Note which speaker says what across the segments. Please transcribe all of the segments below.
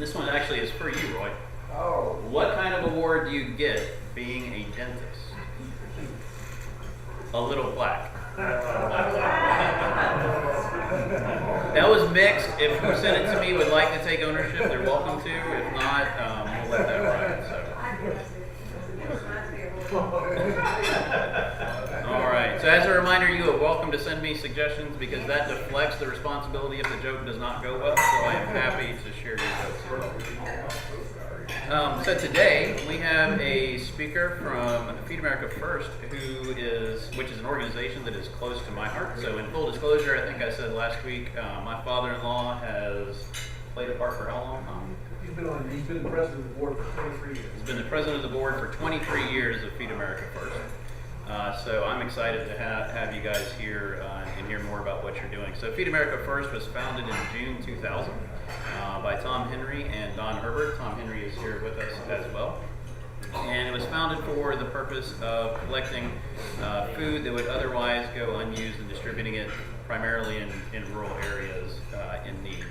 Speaker 1: this one actually is for you, Roy.
Speaker 2: Oh.
Speaker 1: What kind of award do you get being a dentist? A little plaque. That was mixed. If who sent it to me would like to take ownership, they're welcome to. If not, we'll let that ride. All right. So as a reminder, you are welcome to send me suggestions because that deflects the responsibility if the joke does not go well. So I am happy to share your jokes. So today we have a speaker from Feed America First, which is an organization that is close to my heart. So in full disclosure, I think I said last week, my father-in-law has played a part for how long?
Speaker 2: He's been the president of the board for 23 years.
Speaker 1: He's been the president of the board for 23 years of Feed America First. So I'm excited to have you guys here and hear more about what you're doing. So Feed America First was founded in June 2000 by Tom Henry and Don Herbert. Tom Henry is here with us as well. And it was founded for the purpose of collecting food that would otherwise go unused and distributing it primarily in rural areas in need.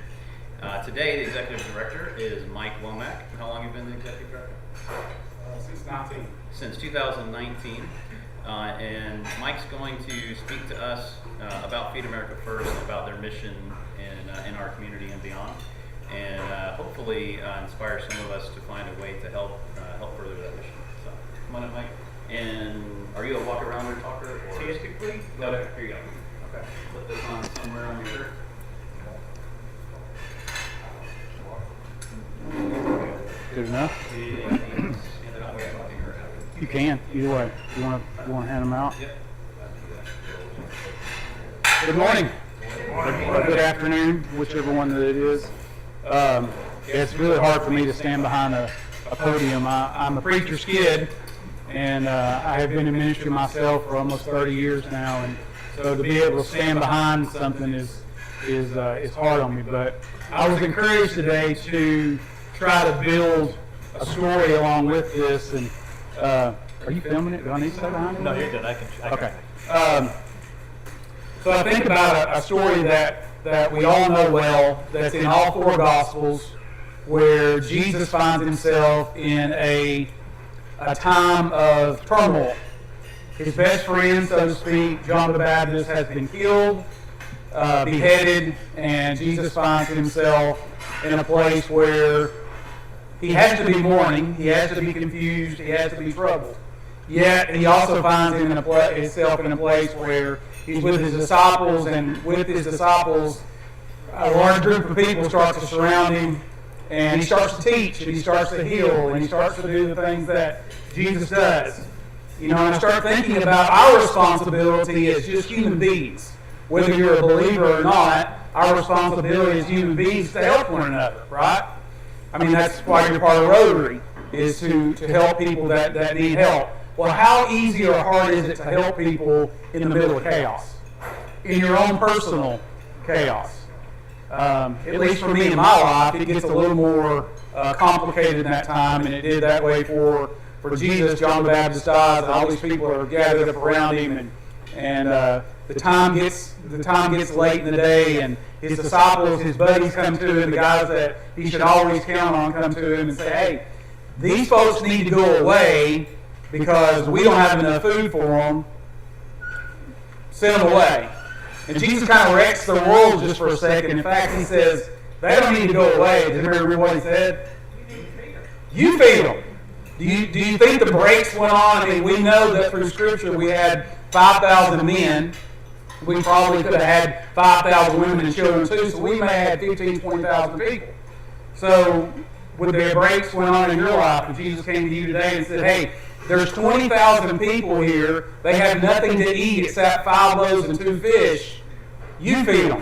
Speaker 1: Today, the executive director is Mike Womack. How long have you been the executive director? Since 2019. And Mike's going to speak to us about Feed America First, about their mission in our community and beyond, and hopefully inspire some of us to find a way to help further that mission. So come on up, Mike. And are you a walk around or talker?
Speaker 2: Statistically?
Speaker 1: No, here you go. Okay. Put this on somewhere on your shirt.
Speaker 3: Good enough? You can, either way. You want to hand them out?
Speaker 1: Yep.
Speaker 3: Good morning. Or good afternoon, whichever one that it is. It's really hard for me to stand behind a podium. I'm a preacher's kid, and I have been in ministry myself for almost 30 years now, and so to be able to stand behind something is hard on me. But I was encouraged today to try to build a story along with this. And are you filming it? Do I need to stay behind it?
Speaker 1: No, you're good. I can.
Speaker 3: Okay. So I think about a story that we all know well, that's in all four Gospels, where Jesus finds himself in a time of turmoil. His best friend, so to speak, John the Baptist, has been killed, beheaded, and Jesus finds himself in a place where he has to be mourning, he has to be confused, he has to be troubled. Yet he also finds himself in a place where he's with his disciples, and with his disciples, a large group of people starts to surround him, and he starts to teach, and he starts to heal, and he starts to do the things that Jesus does. And I start thinking about our responsibility as just human beings. Whether you're a believer or not, our responsibility as human beings to help one another, right? I mean, that's why you're part of Rotary, is to help people that need help. Well, how easy or hard is it to help people in the middle of chaos? In your own personal chaos? At least for me in my life, it gets a little more complicated in that time, and it did that way for Jesus. John the Baptist dies, and all these people are gathered up around him, and the time gets late in the day, and his disciples, his buddies come to him, the guys that he should always count on come to him and say, hey, these folks need to go away because we don't have enough food for them. Send them away. And Jesus kind of wrecks the world just for a second. In fact, he says, they don't need to go away. Did everybody remember what he said? You feed them. Do you think the breaks went on? I mean, we know that through Scripture we had 5,000 men. We probably could have had 5,000 women and children too, so we may have had 15,000, 20,000 people. So would there breaks went on in your life if Jesus came to you today and said, hey, there's 20,000 people here, they have nothing to eat except 5 loaves and 2 fish, you feed them.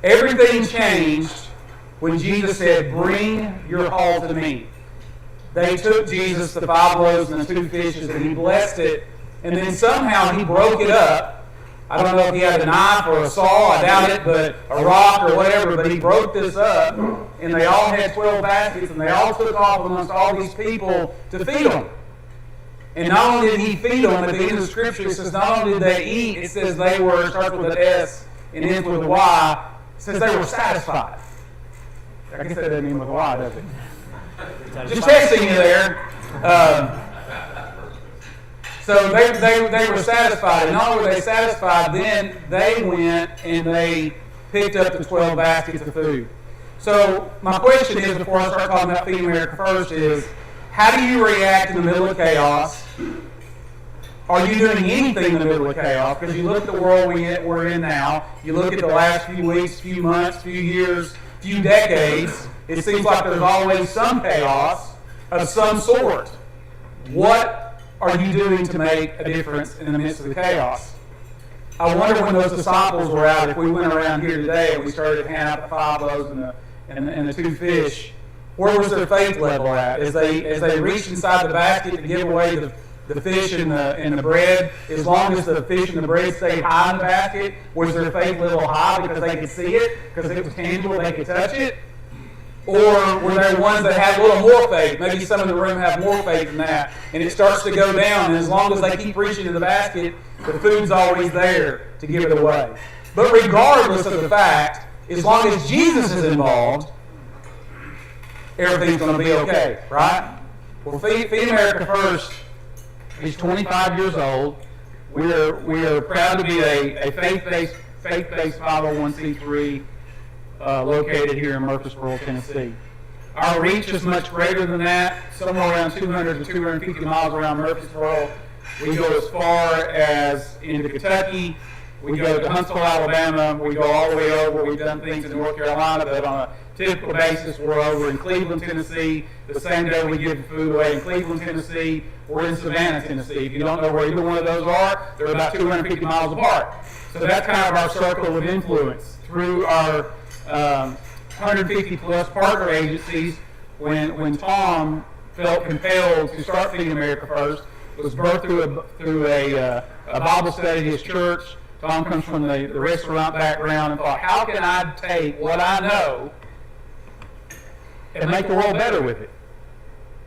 Speaker 3: Everything changed when Jesus said, bring your haul to me. They took Jesus the 5 loaves and the 2 fishes, and he blessed it, and then somehow he broke it up. I don't know if he had a knife or a saw, I doubt it, but a rock or whatever, but he broke this up, and they all had 12 baskets, and they all took off amongst all these people to feed them. And not only did he feed them, at the end of the Scripture, it says not only did they eat, it says they were, starts with an S and ends with a Y, it says they were satisfied. I guess that doesn't end with a Y, does it? Just testing you there. So they were satisfied, and not only were they satisfied, then they went and they picked up the 12 baskets of food. So my question is, before I start talking about Feed America First, is how do you react in the middle of chaos? Are you doing anything in the middle of chaos? Because you look at the world we're in now, you look at the last few weeks, few months, few years, few decades, it seems like there's always some chaos of some sort. What are you doing to make a difference in the midst of the chaos? I wonder when those disciples were out, if we went around here today and we started to hand out the 5 loaves and the 2 fish, where was their faith level at? As they reached inside the basket to give away the fish and the bread, as long as the fish and the bread stayed high in the basket, was their faith level high because they could see it, because it was tangible, they could touch it? Or were there ones that had a little more faith? Maybe some in the room have more faith than that, and it starts to go down, and as long as they keep reaching in the basket, the food's always there to give it away. But regardless of the fact, as long as Jesus is involved, everything's going to be okay, right? Well, Feed America First is 25 years old. We are proud to be a faith-based 501c3 located here in Murfreesboro, Tennessee. Our reach is much greater than that, somewhere around 200 to 250 miles around Murfreesboro. We go as far as into Kentucky. We go to Huntsville, Alabama. We go all the way over. We've done things in North Carolina, but on a typical basis, we're over in Cleveland, Tennessee. The same day we give food away in Cleveland, Tennessee, we're in Savannah, Tennessee. If you don't know where either one of those are, they're about 250 miles apart. So that's kind of our circle of influence. Through our 150 plus partner agencies, when Tom felt compelled to start Feeding America First, it was birthed through a Bible study at his church. Tom comes from the restaurant background and thought, how can I take what I know and make the world better with it?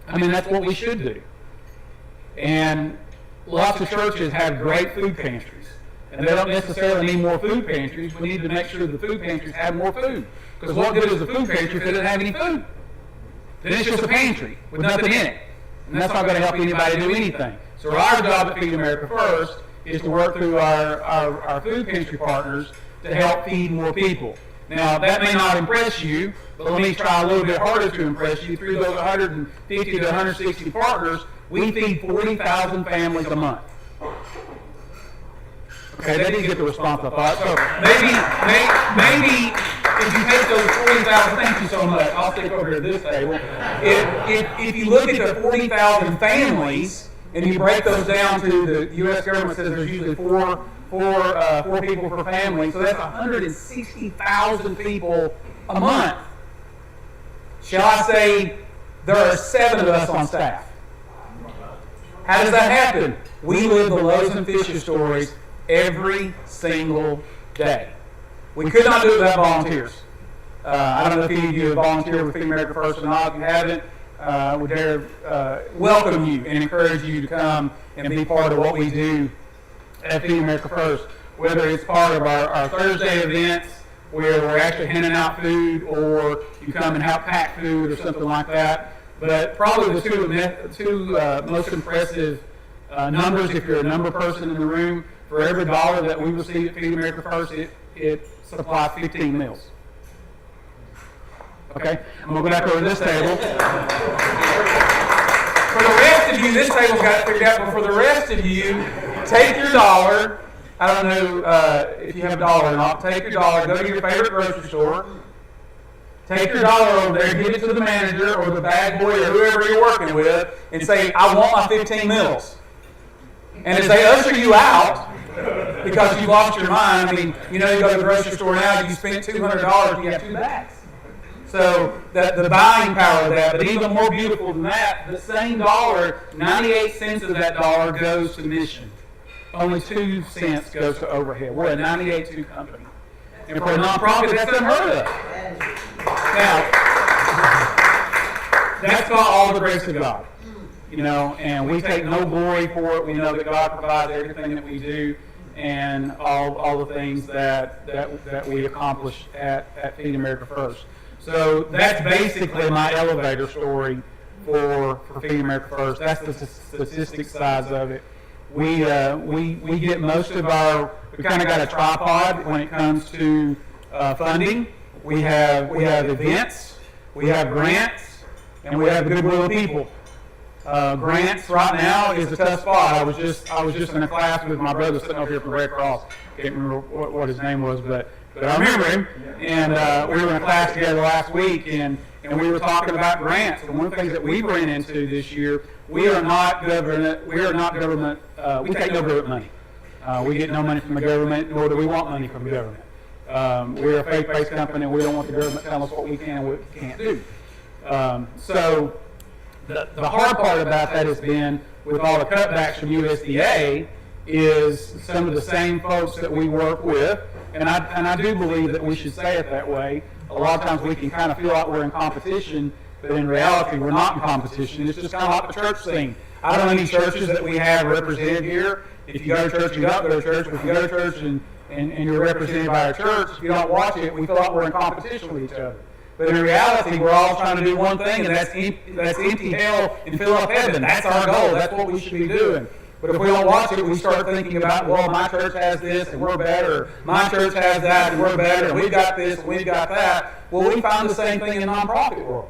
Speaker 3: I mean, that's what we should do. And lots of churches have great food pantries. And they don't necessarily need more food pantries. We need to make sure the food pantries have more food. Because what good is a food pantry if it doesn't have any food? Then it's just a pantry with nothing in it. And that's not going to help anybody do anything. So our job at Feed America First is to work through our food pantry partners to help feed more people. Now, that may not impress you, but let me try a little bit harder to impress you. Through those 150 to 160 partners, we feed 40,000 families a month. Okay, they didn't get the response I thought. So maybe if you take those 40,000, thank you so much. I'll stick over to this table. If you look at the 40,000 families and you break those down to the U.S. government says there's usually four people per family, so that's 160,000 people a month. Shall I say there are 7 of us on staff? How does that happen? We live the loaves and fishes stories every single day. We could not do it without volunteers. I don't know if any of you have volunteered with Feed America First or not. If you haven't, we dare welcome you and encourage you to come and be part of what we do at Feed America First. Whether it's part of our Thursday events where we're actually handing out food, or you come and help pack food or something like that. But probably the two most impressive numbers, if you're a number person in the room, for every $1 that we receive at Feed America First, it supplies 15 meals. Okay, I'm going to go back over to this table. For the rest of you, this table's got it figured out, but for the rest of you, take your $1. I don't know if you have a $1 or not. Take your $1, go to your favorite grocery store. Take your $1 over there, give it to the manager or the bag boy or whoever you're working with, and say, I want my 15 meals. And as they usher you out, because you lost your mind, I mean, you know, you go to the grocery store now, you spent $200, you have 2 bags. So the buying power of that, but even more beautiful than that, the same $1, 98 cents of that $1 goes to mission. Only 2 cents goes to overhead. We're a 98-2 company. And for a nonprofit, that's unheard of. Now, that's not all the grace of God. You know, and we take no glory for it. We know that God provides everything that we do and all the things that we accomplish at Feed America First. So that's basically my elevator story for Feeding America First. That's the statistics size of it. We get most of we kind of got a tripod when it comes to funding. We have events, we have grants, and we have the goodwill of people. Grants right now is a tough spot. I was just in a class with my brother sitting over here from Red Cross. Can't remember what his name was, but I remember him. And we were in a class together last week, and we were talking about grants. And one of the things that we ran into this year, we are not government. We take no government money. We get no money from the government, nor do we want money from the government. We're a faith-based company, and we don't want the government telling us what we can and what we can't do. So the hard part about that has been, with all the cutbacks from USDA, is some of the same folks that we work with, and I do believe that we should say it that way. A lot of times we can kind of feel like we're in competition, but in reality we're not in competition. It's just kind of like the church thing. I don't know any churches that we have represented here. If you go to church, you don't go to church. But if you go to church and you're represented by a church, if you don't watch it, we feel like we're in competition with each other. But in reality, we're all trying to do one thing, and that's empty hell and fill up heaven. That's our goal. That's what we should be doing. But if we don't watch it, we start thinking about, well, my church has this and we're better. My church has that and we're better. And we've got this and we've got that. Well, we find the same thing in the nonprofit world.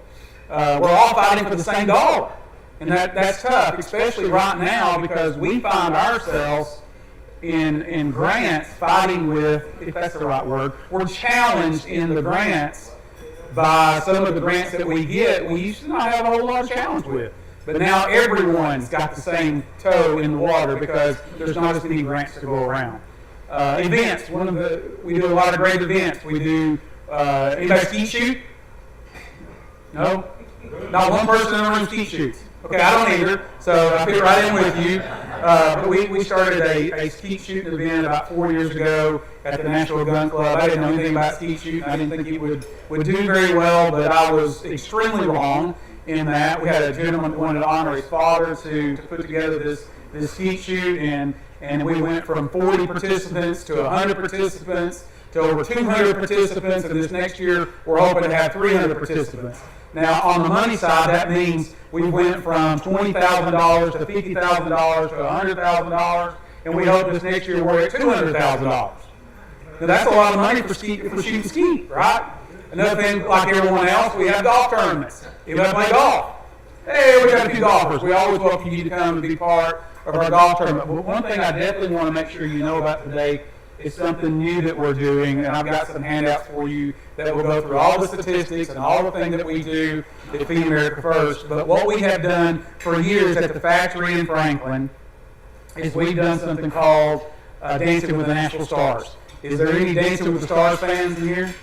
Speaker 3: We're all fighting for the same dollar. And that's tough, especially right now, because we find ourselves in grants fighting with, if that's the right word, we're challenged in the grants by some of the grants that we get we used to not have a whole lot of challenge with. But now everyone's got the same toe in the water because there's not as many grants to go around. Events, we do a lot of great events. We do, anybody skeet shoot? No? Not one person in the room skeet shoots. Okay, I don't either, so I fit right in with you. But we started a skeet shooting event about 4 years ago at the National Gun Club. I didn't know anything about skeet shooting. I didn't think it would do very well, but I was extremely wrong in that. We had a gentleman that wanted to honor his father to put together this skeet shoot, and we went from 40 participants to 100 participants to over 200 participants, and this next year we're hoping to have 300 participants. Now, on the money side, that means we went from $20,000 to $50,000 to $100,000, and we hope this next year we're at $200,000. Now, that's a lot of money for shooting skeet, right? Another thing, like everyone else, we have golf tournaments. You want to play golf? Hey, we got a few golfers. We always welcome you to come and be part of our golf tournament. But one thing I definitely want to make sure you know about today is something new that we're doing, and I've got some handouts for you that will go through all the statistics and all the things that we do at Feed America First. But what we have done for years at the factory in Franklin is we've done something called Dancing with the National Stars. Is there any Dancing with the Stars fans in here?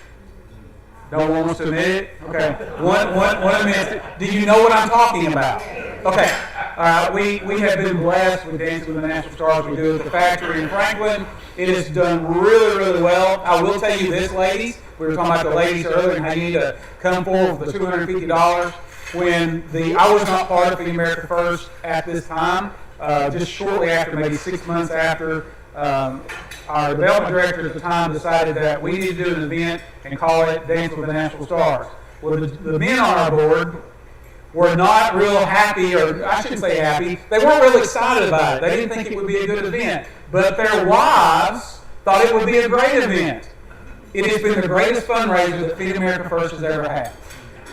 Speaker 3: No one wants to admit it? Okay. One minute. Do you know what I'm talking about? Okay. All right. We have been blessed with Dancing with the National Stars. We do it at the factory in Franklin. It has done really, really well. I will tell you this, ladies. We were talking about the ladies earlier and how you need to come forward with the $250. When I was not part of Feed America First at this time, just shortly after, maybe 6 months after, our development director at the time decided that we need to do an event and call it Dance with the National Stars. Well, the men on our board were not real happy, or I shouldn't say happy, they weren't really excited about it. They didn't think it would be a good event. But their wives thought it would be a great event. It has been the greatest fundraiser that Feed America First has ever had.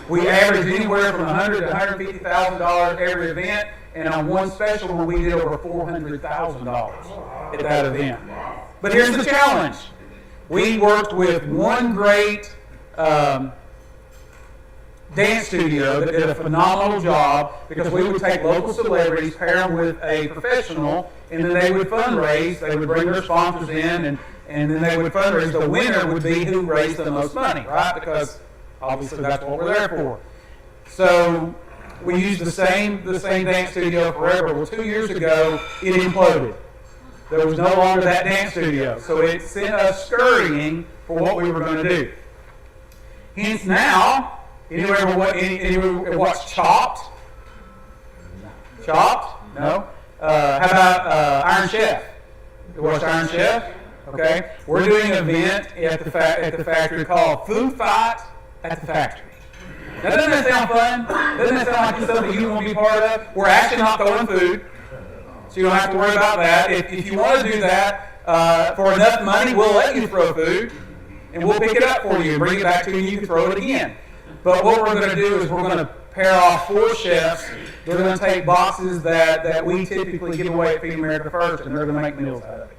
Speaker 3: We averaged anywhere from $100,000 to $150,000 every event, and on one special one we did over $400,000 at that event. But here's the challenge. We worked with one great dance studio that did a phenomenal job, because we would take local celebrities, pair them with a professional, and then they would fundraise. They would bring their sponsors in, and then they would fundraise. The winner would be who raised the most money, right? Because obviously that's what we're there for. So we used the same dance studio forever. Well, 2 years ago, it imploded. There was no longer that dance studio. So it sent us scurrying for what we were going to do. Hence now, anyone watch Chopped? Chopped? No? How about Iron Chef? You watch Iron Chef? Okay. We're doing an event at the factory called Food Fight at the Factory. Now, doesn't that sound fun? Doesn't that sound like it's something you want to be part of? We're actually not throwing food, so you don't have to worry about that. If you want to do that for enough money, we'll let you throw food, and we'll pick it up for you and bring it back to you, and you can throw it again. But what we're going to do is we're going to pair off 4 chefs. They're going to take boxes that we typically give away at Feed America First, and they're going to make meals out of it.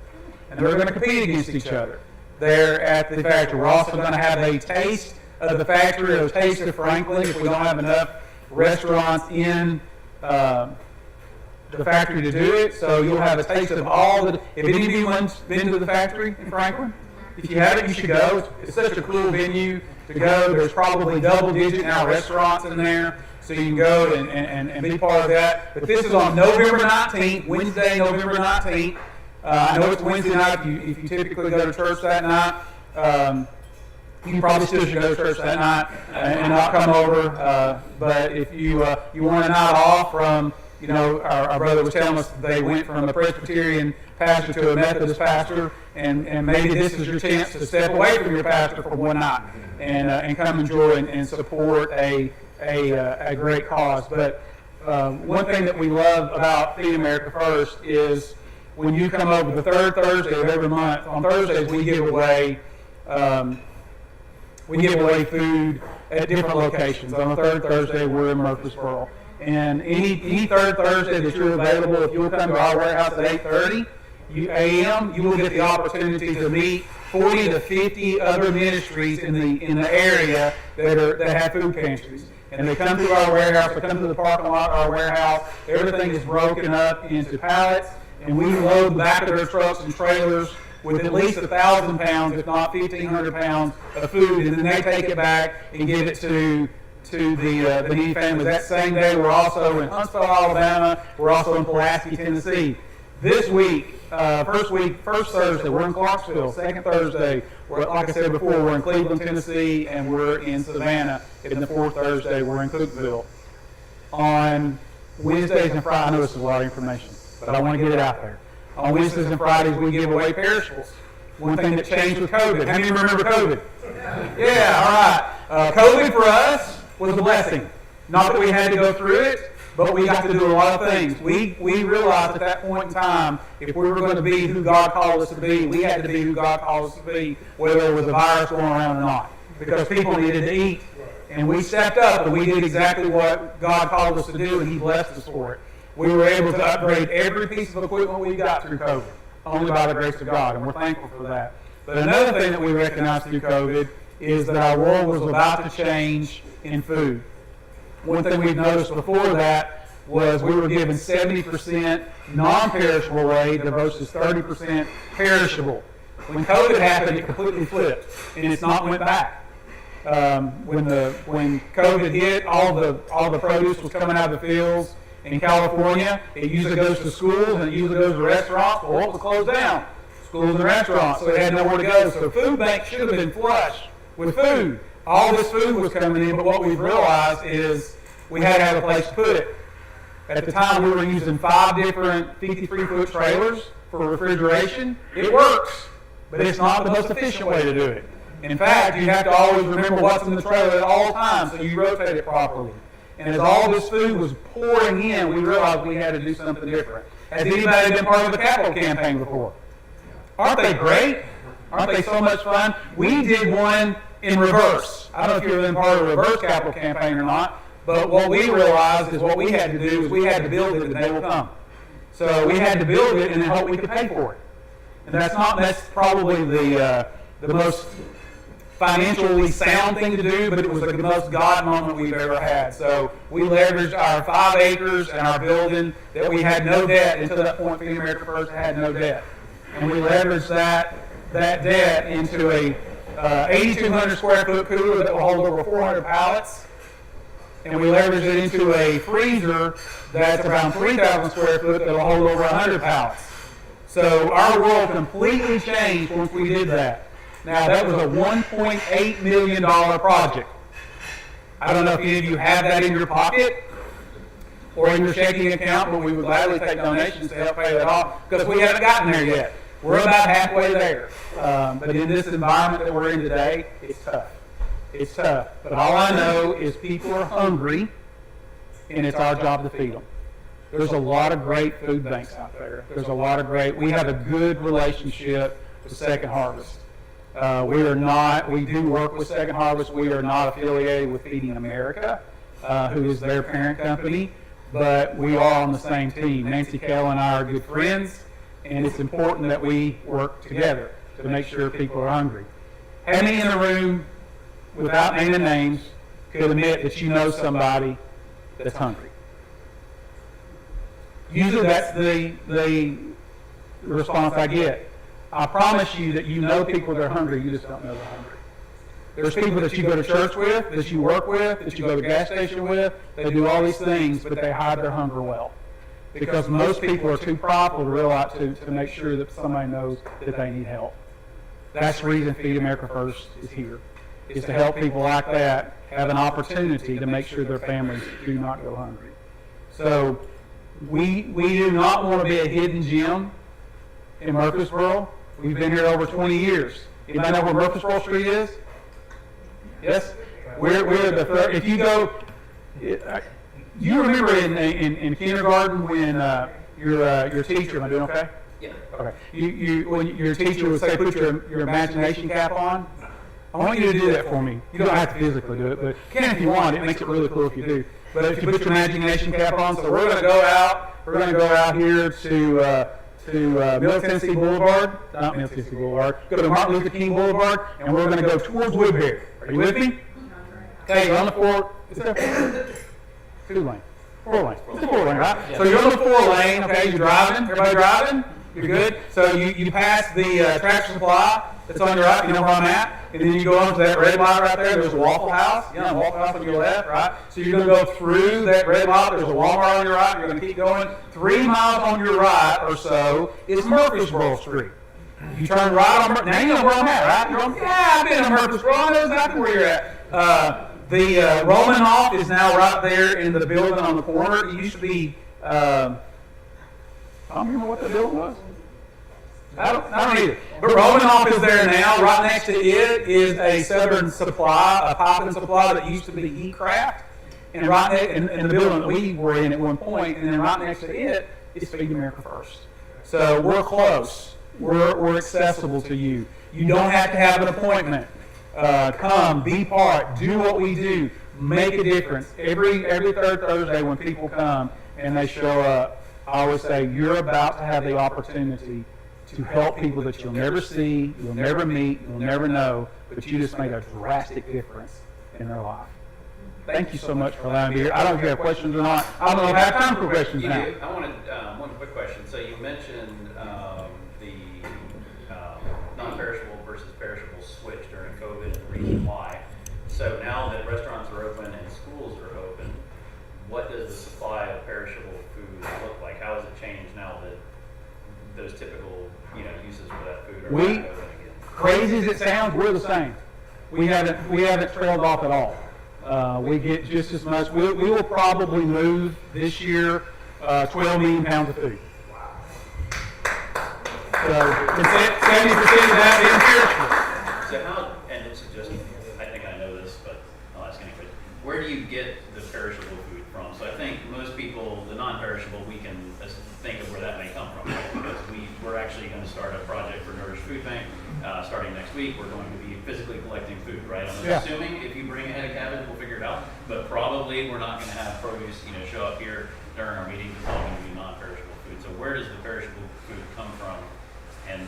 Speaker 3: And they're going to compete against each other there at the factory. We're also going to have a taste of the factory, or a taste of Franklin, if we don't have enough restaurants in the factory to do it. So you'll have a taste of all the, if any of you have been to the factory in Franklin, if you haven't, you should go. It's such a cool venue to go. There's probably double-digit now restaurants in there, so you can go and be part of that. But this is on November 19th, Wednesday, November 19th. I know it's Wednesday night if you typically go to church that night. You probably still should go to church that night and not come over. But if you want a night off from, our brother was telling us they went from a Presbyterian pastor to a Methodist pastor, and maybe this is your chance to step away from your pastor for one night and come enjoy and support a great cause. But one thing that we love about Feed America First is when you come over the third Thursday of every month. On Thursdays we give away food at different locations. On the third Thursday we're in Murfreesboro. And any third Thursday that you're available, if you'll come to our warehouse at 8:30 a.m., you will get the opportunity to meet 40 to 50 other ministries in the area that have food pantries. And they come to our warehouse, they come to the parking lot of our warehouse. Everything is broken up into pallets, and we load the back of their trucks and trailers with at least 1,000 pounds, if not 1,500 pounds of food, and then they take it back and give it to the needy families. That same day, we're also in Huntsville, Alabama. We're also in Pulaski, Tennessee. This week, first Thursday, we're in Clarksville. Second Thursday, like I said before, we're in Cleveland, Tennessee, and we're in Savannah. And the fourth Thursday, we're in Cookeville. On Wednesdays and Fridays, I know this is a lot of information, but I want to get it out there. On Wednesdays and Fridays, we give away perishables. One thing that changed with COVID. How many remember COVID? Yeah, all right. COVID for us was a blessing. Not that we had to go through it, but we got to do a lot of things. We realized at that point in time, if we were going to be who God called us to be, we had to be who God called us to be, whether there was a virus going around or not. Because people needed to eat. And we stepped up and we did exactly what God called us to do, and He blessed us for it. We were able to upgrade every piece of equipment we got through COVID, only by the grace of God, and we're thankful for that. But another thing that we recognized through COVID is that our world was about to change in food. One thing we've noticed before that was we were given 70% non-perishable aid versus 30% perishable. When COVID happened, it completely flipped, and it's not went back. When COVID hit, all the produce was coming out of the fields in California. It usually goes to schools and it usually goes to restaurants. Well, what was closed down? Schools and restaurants, so it had nowhere to go. So food banks should have been flush with food. All this food was coming in, but what we've realized is we had to have a place to put it. At the time, we were using 5 different 53-foot trailers for refrigeration. It works, but it's not the most efficient way to do it. In fact, you have to always remember what's in the trailer at all times so you rotate it properly. And as all this food was pouring in, we realized we had to do something different. Has anybody been part of the capital campaign before? Aren't they great? Aren't they so much fun? We did one in reverse. I don't know if you've been part of a reverse capital campaign or not, but what we realized is what we had to do is we had to build it and they will come. So we had to build it and then hope we could pay for it. And that's probably the most financially sound thing to do, but it was the most God moment we've ever had. So we leveraged our 5 acres and our building that we had no debt. Until that point, Feed America First had no debt. And we leveraged that debt into a 8,200 square foot cooler that will hold over 400 pallets. And we leveraged it into a freezer that's around 3,000 square foot that will hold over 100 pallets. So our world completely changed once we did that. Now, that was a $1.8 million project. I don't know if any of you have that in your pocket or in your checking account, but we would gladly take donations to help pay that off because we haven't gotten there yet. We're about halfway there. But in this environment that we're in today, it's tough. It's tough. But all I know is people are hungry, and it's our job to feed them. There's a lot of great food banks out there. We have a good relationship with Second Harvest. We do work with Second Harvest. We are not affiliated with Feeding America, who is their parent company, but we are on the same team. Nancy Kell and I are good friends, and it's important that we work together to make sure people are hungry. How many in the room, without naming names, could admit that you know somebody that's hungry? Usually that's the response I get. I promise you that you know people that are hungry, you just don't know they're hungry. There's people that you go to church with, that you work with, that you go to the gas station with, they do all these things, but they hide their hunger well. Because most people are too prideful to realize to make sure that somebody knows that they need help. That's the reason Feed America First is here, is to help people like that have an opportunity to make sure their families do not go hungry. So we do not want to be a hidden gem in Murfreesboro. We've been here over 20 years. Anybody know where Murfreesboro Street is? Yes? We're the third. If you go, you remember in kindergarten when your teacher, am I doing okay?
Speaker 1: Yeah.
Speaker 3: Okay. When your teacher would say, put your imagination cap on. I want you to do that for me. You don't have to physically do it, but you can if you want. It makes it really cool if you do. But if you put your imagination cap on, so we're going to go out. We're going to go out here to Middle Tennessee Boulevard, not Middle Tennessee Boulevard. Go to Martin Luther King Boulevard, and we're going to go towards Woodbury. Are you with me? Okay, you're on the four. Is there 2 lane? 4 lane. It's a 4 lane, right? So you're on the 4 lane. Okay, you're driving. Everybody driving? You're good. So you pass the Tractor Supply that's on your right. You know where I'm at. And then you go on to that red light right there. There's a Waffle House. Yeah, Waffle House on your left, right? So you're going to go through that red light. There's a Walmart on your right. You're going to keep going. 3 miles on your right or so is Murfreesboro Street. You turn right on Murfreesboro. Now you know where I'm at, right? You're going, yeah, I've been in Murfreesboro. I know exactly where you're at. The Roman Off is now right there in the building on the corner. It used to be, I don't remember what the building was. I don't either. But Romanoff is there now. Right next to it is a Southern Supply, a piping supply that used to be E-Craft. And right in the building that we were in at one point, and then right next to it is Feed America First. So we're close. We're accessible to you. You don't have to have an appointment. Come, be part, do what we do, make a difference. Every third Thursday when people come and they show up, I always say, you're about to have the opportunity to help people that you'll never see, you'll never meet, you'll never know, but you just made a drastic difference in their life. Thank you so much for allowing me to be here. I don't know if you have questions or not. I don't know if I have time for questions now.
Speaker 1: I wanted one quick question. So you mentioned the non-perishable versus perishable switch during COVID and the reason why. So now that restaurants are open and schools are open, what does the supply of perishable food look like? How has it changed now that those typical uses for that food are back open again?
Speaker 3: Crazy as it sounds, we're the same. We haven't trailed off at all. We get just as much. We will probably move this year 12 million pounds of food. So 70% of that being perishable.
Speaker 1: So how, and it's just, I think I know this, but I'll ask anyway. Where do you get the perishable food from? So I think most people, the non-perishable, we can think of where that may come from, right? Because we're actually going to start a project for Nourish Food Bank starting next week. We're going to be physically collecting food, right? I'm assuming if you bring a head of cabbage, we'll figure it out. But probably we're not going to have produce, show up here during our meetings. It's all going to be non-perishable food. So where does the perishable food come from? And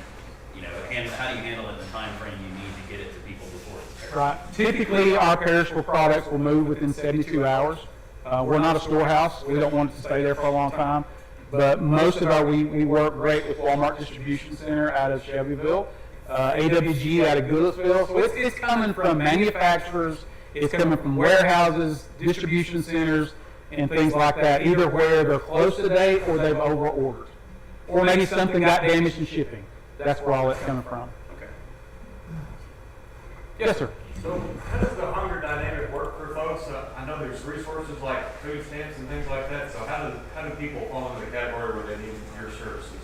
Speaker 1: how do you handle it in the time frame you need to get it to people before it's perishable?
Speaker 3: Right. Typically, our perishable products will move within 72 hours. We're not a storehouse. We don't want it to stay there for a long time. But most of we work great with Walmart Distribution Center out of Shelbyville, AWG out of Goodlettsville. So it's coming from manufacturers, it's coming from warehouses, distribution centers, and things like that, either where they're close to date or they've over-ordered. Or maybe something got damaged in shipping. That's where all that's coming from.
Speaker 1: Okay.
Speaker 3: Yes, sir.
Speaker 4: So how does the hunger dynamic work for folks? I know there's resources like food stamps and things like that. So how do people fall into the category where they need your services?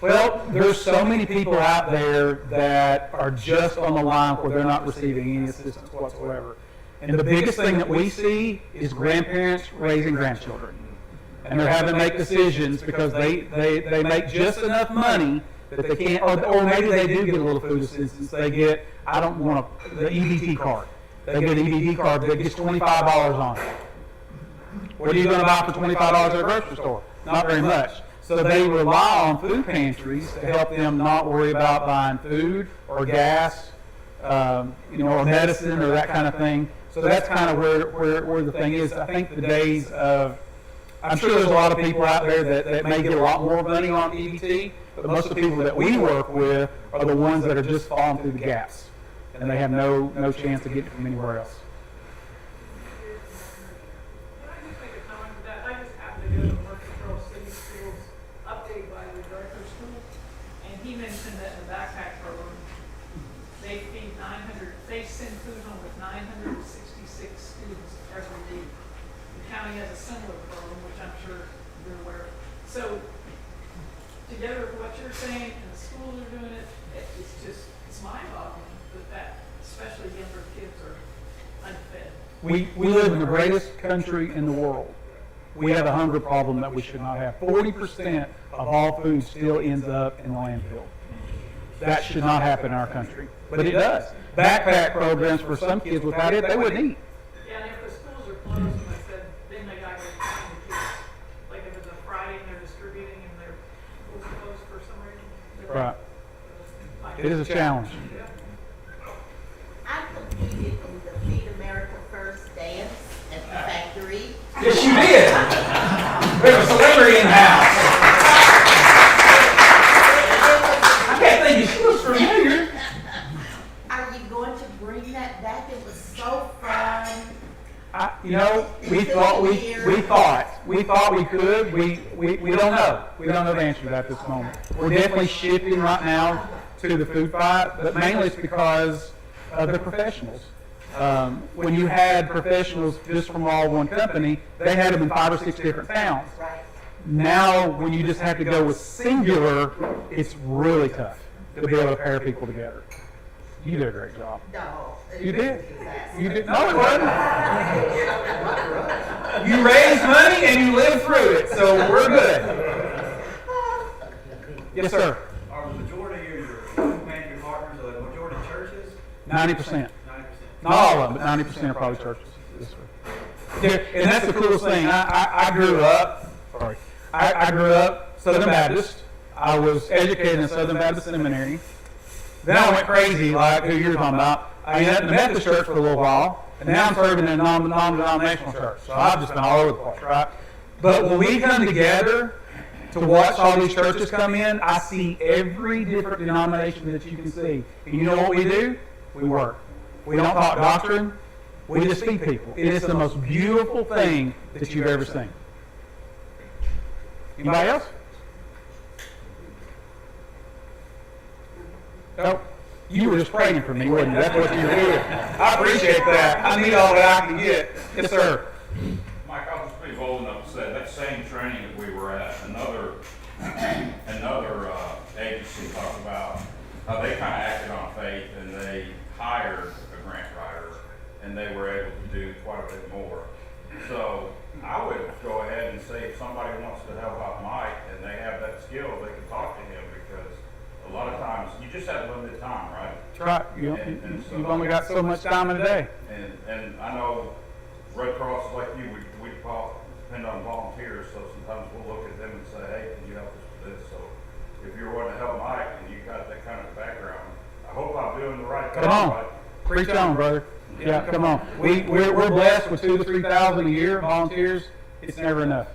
Speaker 3: Well, there's so many people out there that are just on the line where they're not receiving any assistance whatsoever. And the biggest thing that we see is grandparents raising grandchildren. And they're having to make decisions because they make just enough money that they can't, or maybe they do get a little food assistance. They get, I don't want the EBT card. They get an EBT card that gets $25 on it. What are you going to buy for $25 at a grocery store? Not very much. So they rely on food pantries to help them not worry about buying food or gas, or medicine or that kind of thing. So that's kind of where the thing is. I think the days of, I'm sure there's a lot of people out there that may get a lot more money on EBT, but most of the people that we work with are the ones that are just falling through the gaps, and they have no chance of getting from anywhere else.
Speaker 5: Can I just make a comment to that? I just happened to go to the Murfreesboro City Schools update by the director of school, and he mentioned that in the backpack program, they feed 900, they send food home with 966 students every week. The county has a similar program, which I'm sure you're aware of. So, together with what you're saying, and the schools are doing it, it's mind-boggling that especially younger kids are unfed.
Speaker 3: We live in the greatest country in the world. We have a hunger problem that we should not have. 40% of all food still ends up in the landfill. That should not happen in our country, but it does. Backpack programs for some kids, without it, they wouldn't eat.
Speaker 5: Yeah, and if the schools are closed, and I said, then they gotta go find the kids. Like if it's a Friday and they're distributing and they're closed for some reason. they're
Speaker 3: Right.
Speaker 5: like-
Speaker 3: It is a challenge.
Speaker 5: Yeah.
Speaker 6: I competed in the Feed America First dance at the factory.
Speaker 3: Yes, you did. We have a celebrity in the house. I can't think she looks familiar.
Speaker 6: Are you going to bring that back? It was so fun.
Speaker 3: We thought we could. We don't know. We don't know the answer to that at this moment. We're definitely shifting right now to the food fight, but mainly it's because of the professionals. When you had professionals just from all one company, they had them in 5 or 6 different towns.
Speaker 6: Right.
Speaker 3: Now, when you just have to go with singular, it's really tough to be able to pair people together. You did a great job.
Speaker 6: No.
Speaker 3: You did.
Speaker 6: Disaster.
Speaker 3: You did. No, it wasn't. You raised money and you lived through it, so we're good. Yes, sir.
Speaker 4: Are the majority of your food pantry partners, are the majority churches?
Speaker 3: 90%.
Speaker 4: 90%.
Speaker 3: Not all of them, but 90% are probably churches. Yes, sir. Yeah, and that's the coolest thing. I grew up. Sorry. I grew up Southern Baptist. I was educated in Southern Baptist Seminary. Then I went crazy, like who you're talking about. I ended up in the Methodist church for a little while, and now I'm serving in a non-denominational church. So I've just been all over the place, right? But when we come together to watch all these churches come in, I see every different denomination that you can see. And you know what we do? We work. We don't talk doctrine. We just feed people. It is the most beautiful thing that you've ever seen. Anybody else? No. You were just praying for me, wasn't you? That's what you were doing. I appreciate that. I need all that I can get. Yes, sir.
Speaker 7: Mike, I was pretty bold enough to say that same training that we were at, another agency talked about how they kind of acted on faith and they hired a grant writer and they were able to do quite a bit more. So I would go ahead and say if somebody wants to help out Mike and they have that skill, they can talk to him because a lot of times you just have limited time, right?
Speaker 3: That's right. You've only got so much time in a day.
Speaker 7: And I know Red Cross like you, we depend on volunteers, so sometimes we'll look at them and say, hey, can you help us with this? So if you're wanting to help Mike and you've got that kind of background, I hope I'm doing the right thing.
Speaker 3: Come on.
Speaker 7: Right?
Speaker 3: Preach on, brother. Yeah, come on. We're blessed with 2,000 to 3,000 a year volunteers. It's never enough.